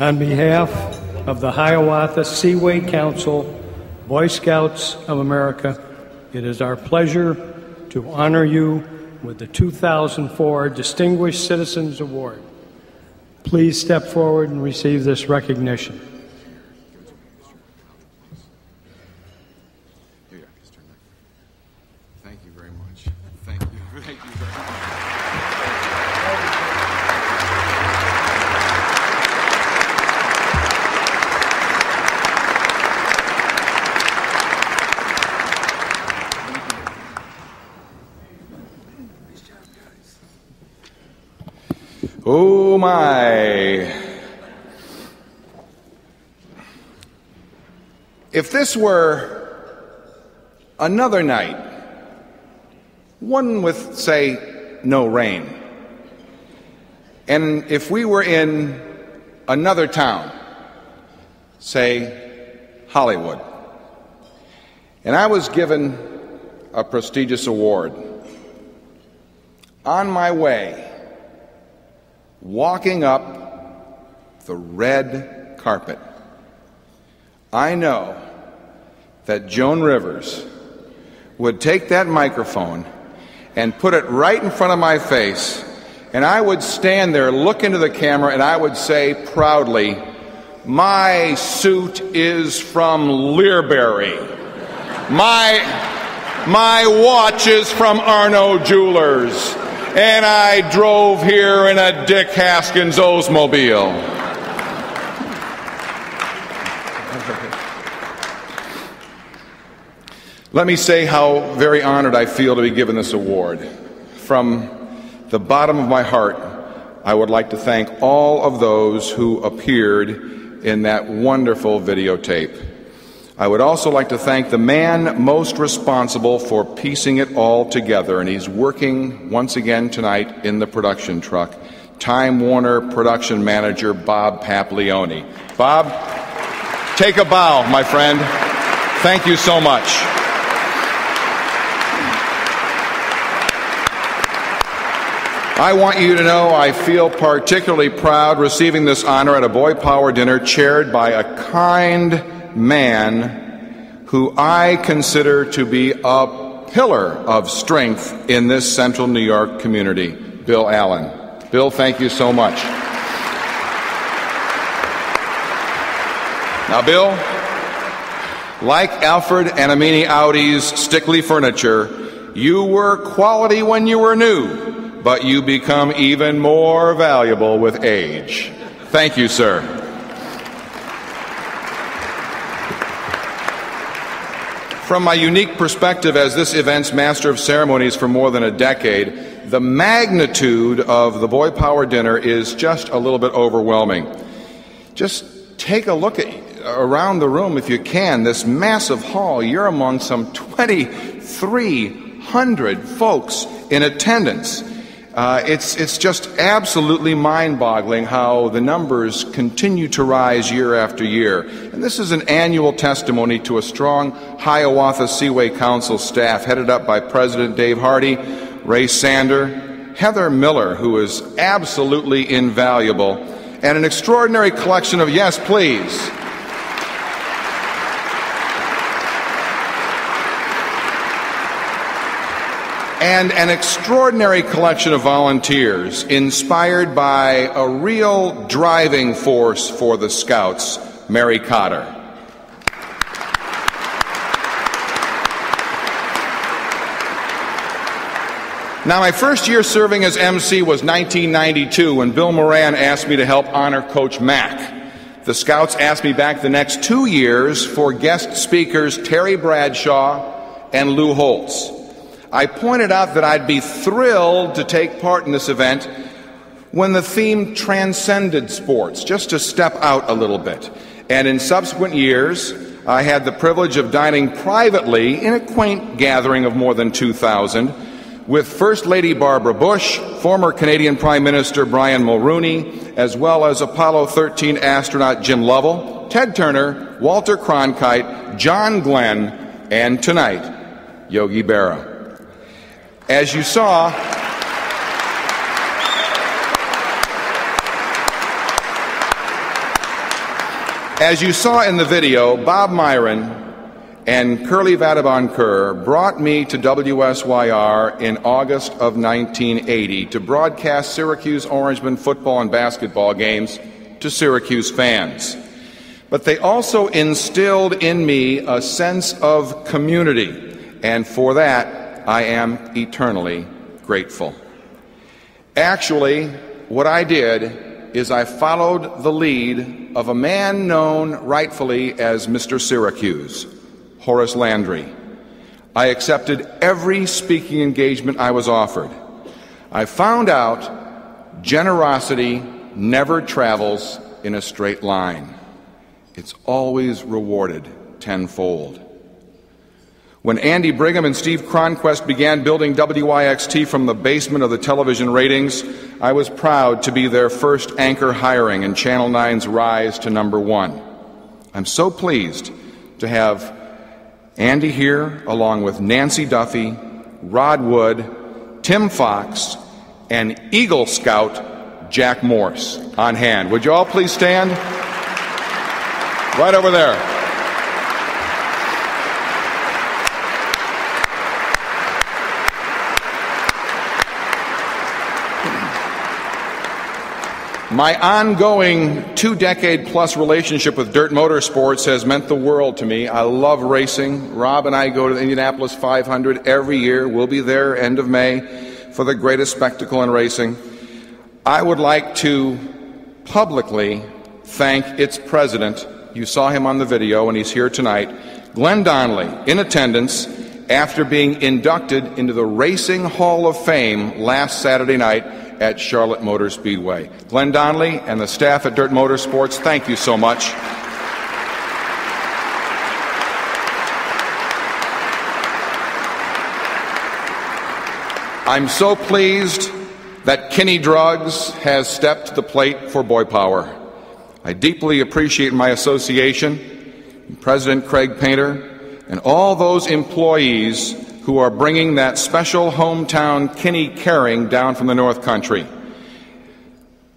On behalf of the Hiawatha Seaway Council, Boy Scouts of America, it is our pleasure to honor you with the 2004 Distinguished Citizens Award. Please step forward and receive this recognition. Thank you very much. Thank you. Thank you very much. Oh my. If this were another night, one with, say, no rain, and if we were in another town, say Hollywood, and I was given a prestigious award, on my way, walking up the red carpet, I know that Joan Rivers would take that microphone and put it right in front of my face, and I would stand there, look into the camera, and I would say proudly, "My suit is from Learberry. My watch is from Arno Jewelers. And I drove here in a Dick Haskins Oldsmobile." Let me say how very honored I feel to be given this award. From the bottom of my heart, I would like to thank all of those who appeared in that wonderful videotape. I would also like to thank the man most responsible for piecing it all together, and he's working once again tonight in the production truck, Time Warner production manager Bob Paplione. Bob, take a bow, my friend. Thank you so much. I want you to know I feel particularly proud receiving this honor at a Boypower dinner chaired by a kind man who I consider to be a pillar of strength in this central New York community, Bill Allen. Bill, thank you so much. Now, Bill, like Alfred and Amini Audi's Stickley Furniture, you were quality when you were new, but you become even more valuable with age. Thank you, sir. From my unique perspective as this event's master of ceremonies for more than a decade, the magnitude of the Boypower dinner is just a little bit overwhelming. Just take a look around the room if you can. This massive hall, you're among some 2,300 folks in attendance. It's just absolutely mind-boggling how the numbers continue to rise year after year. And this is an annual testimony to a strong Hiawatha Seaway Council staff headed up by President Dave Hardy, Ray Sander, Heather Miller, who is absolutely invaluable, and an extraordinary collection of, yes, please, and an extraordinary collection of volunteers inspired by a real driving force for the Scouts, Mary Cotter. Now, my first year serving as MC was 1992 when Bill Moran asked me to help honor Coach Mack. The Scouts asked me back the next 2 years for guest speakers Terry Bradshaw and Lou Holtz. I pointed out that I'd be thrilled to take part in this event when the theme transcended sports, just to step out a little bit. And in subsequent years, I had the privilege of dining privately in a quaint gathering of more than 2,000 with First Lady Barbara Bush, former Canadian Prime Minister Brian Mulroney, as well as Apollo 13 astronaut Jim Lovell, Ted Turner, Walter Cronkite, John Glenn, and tonight, Yogi Berra. As you saw, As you saw in the video, Bob Myron and Curly Vadabon Kerr brought me to WSYR in August of 1980 to broadcast Syracuse Orangemen football and basketball games to Syracuse fans. But they also instilled in me a sense of community, and for that I am eternally grateful. Actually, what I did is I followed the lead of a man known rightfully as Mr. Syracuse, Horace Landry. I accepted every speaking engagement I was offered. I found out generosity never travels in a straight line. It's always rewarded tenfold. When Andy Brigham and Steve Cronquist began building WYXT from the basement of the television ratings, I was proud to be their first anchor hiring in Channel 9's rise to #1. I'm so pleased to have Andy here, along with Nancy Duffy, Rod Wood, Tim Fox, and Eagle Scout Jack Morse on hand. Would you all please stand? Right over there. My ongoing 2-decade-plus relationship with Dirt Motorsports has meant the world to me. I love racing. Rob and I go to the Indianapolis 500 every year. We'll be there end of May for the greatest spectacle in racing. I would like to publicly thank its president. You saw him on the video, and he's here tonight. Glenn Donnelly, in attendance, after being inducted into the Racing Hall of Fame last Saturday night at Charlotte Motor Speedway. Glenn Donnelly and the staff at Dirt Motorsports, thank you so much. I'm so pleased that Kinney Drugs has stepped to the plate for Boypower. I deeply appreciate my association, President Craig Painter, and all those employees who are bringing that special hometown Kinney caring down from the North Country.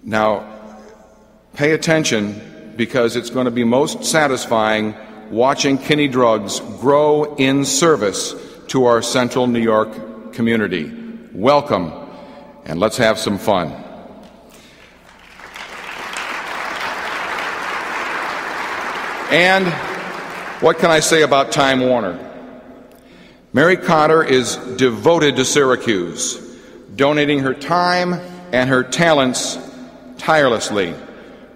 Now, pay attention, because it's going to be most satisfying watching Kinney Drugs grow in service to our central New York community. Welcome, and let's have some fun. And what can I say about Time Warner? Mary Cotter is devoted to Syracuse, donating her time and her talents tirelessly,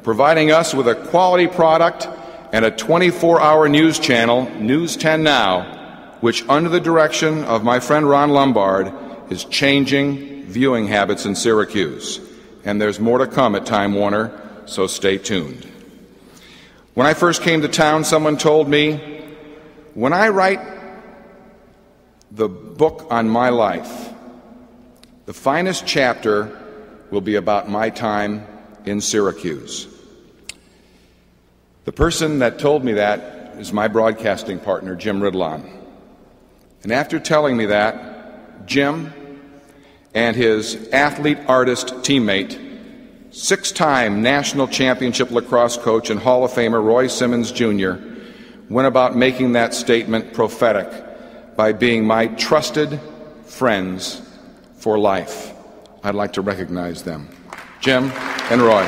providing us with a quality product and a 24-hour news channel, News 10 Now, which, under the direction of my friend Ron Lombard, is changing viewing habits in Syracuse. And there's more to come at Time Warner, so stay tuned. When I first came to town, someone told me, when I write the book on my life, the finest chapter will be about my time in Syracuse. The person that told me that is my broadcasting partner, Jim Ridlon. And after telling me that, Jim and his athlete-artist teammate, 6-time national championship lacrosse coach and Hall of Famer Roy Simmons Jr., went about making that statement prophetic by being my trusted friends for life. I'd like to recognize them. Jim and Roy.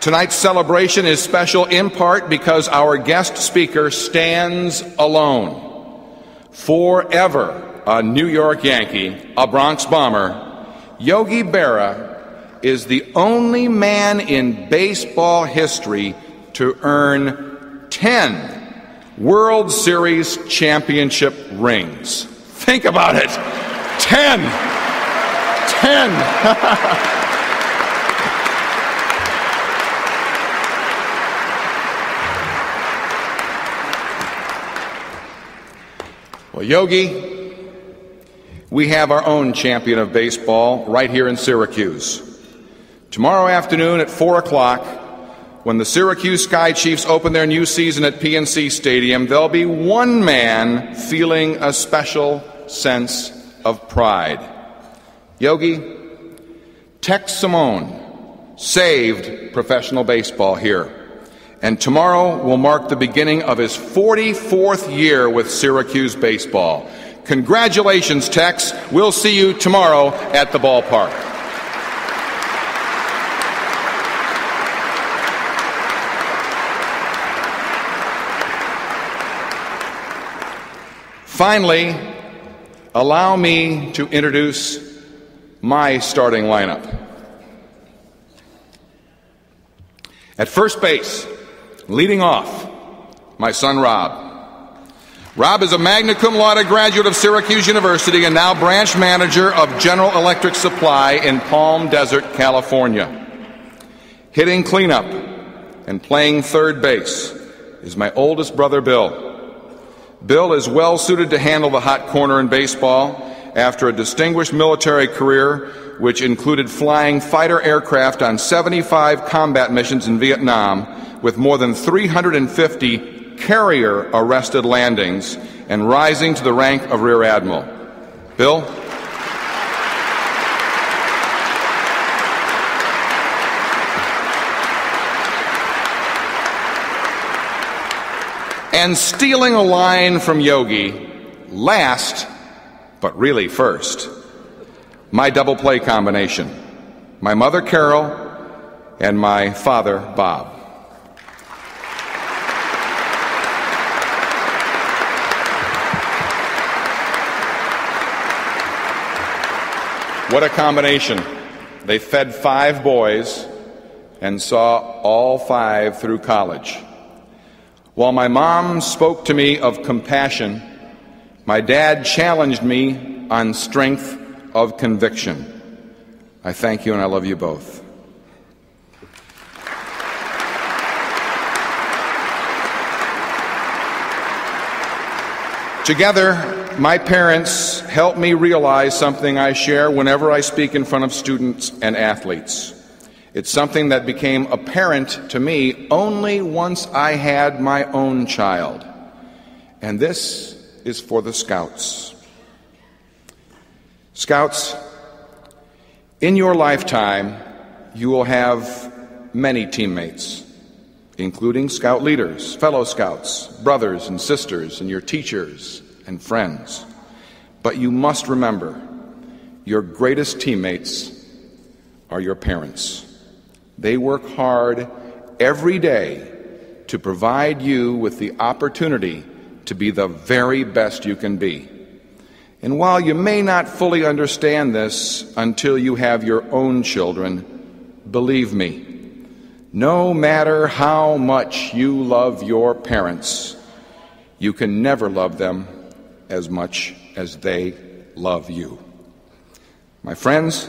Tonight's celebration is special in part because our guest speaker stands alone. Forever a New York Yankee, a Bronx Bomber, Yogi Berra is the only man in baseball history to earn 10 World Series championship rings. Think about it. 10. 10. Well, Yogi, we have our own champion of baseball right here in Syracuse. Tomorrow afternoon at 4 o'clock, when the Syracuse Sky Chiefs open their new season at PNC Stadium, there'll be one man feeling a special sense of pride. Yogi, Tex Simone saved professional baseball here, and tomorrow will mark the beginning of his 44th year with Syracuse baseball. Congratulations, Tex. We'll see you tomorrow at the ballpark. Finally, allow me to introduce my starting lineup. At first base, leading off, my son Rob. Rob is a magna cum laude graduate of Syracuse University and now branch manager of General Electric Supply in Palm Desert, California. Hitting cleanup and playing third base is my oldest brother, Bill. Bill is well suited to handle the hot corner in baseball after a distinguished military career which included flying fighter aircraft on 75 combat missions in Vietnam with more than 350 carrier-arrested landings and rising to the rank of Rear Admiral. Bill? And stealing a line from Yogi, last, but really first, my double play combination, my mother Carol and my father Bob. What a combination. They fed 5 boys and saw all 5 through college. While my mom spoke to me of compassion, my dad challenged me on strength of conviction. I thank you and I love you both. Together, my parents helped me realize something I share whenever I speak in front of students and athletes. It's something that became apparent to me only once I had my own child. And this is for the Scouts. Scouts, in your lifetime, you will have many teammates, including Scout leaders, fellow Scouts, brothers and sisters, and your teachers and friends. But you must remember, your greatest teammates are your parents. They work hard every day to provide you with the opportunity to be the very best you can be. And while you may not fully understand this until you have your own children, believe me, no matter how much you love your parents, you can never love them as much as they love you. My friends,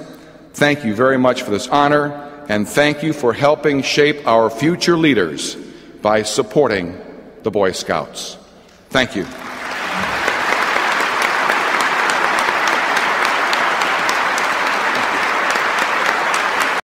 thank you very much for this honor. And thank you for helping shape our future leaders by supporting the Boy Scouts. Thank you.